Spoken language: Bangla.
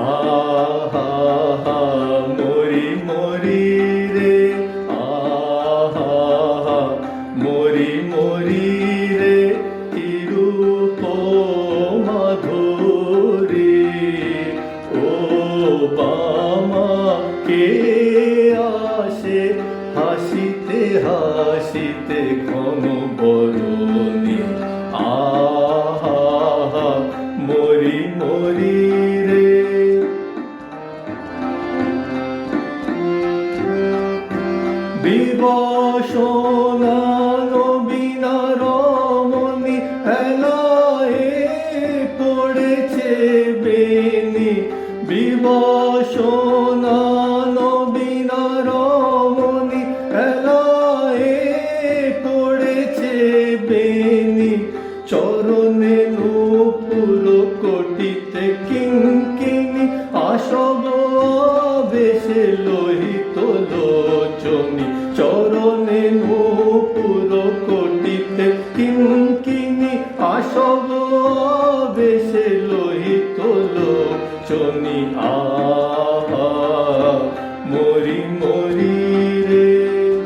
আহা মরি মরি রে, আহা মরি মরি রে, তিরূপ মাধুরী। ও বামা কে আসে হাসিতে হাসিতে ঘন বরণী। আহা মরি মরি রে। বিবসনা নবীনা রমণী হেলায়ে পড়েছে বেনি। বিবসনা নবীনা রমণী হেলায়ে পড়েছে বেনি। চরণে নূপুর কোটিতে কিঙ্কিণী, আসব আবেশে লোহিত লোচনী। চরণে নূপুর কোটিতে কিঙ্কিণী, আসব আবেশে লোহিত লোচনী। আহা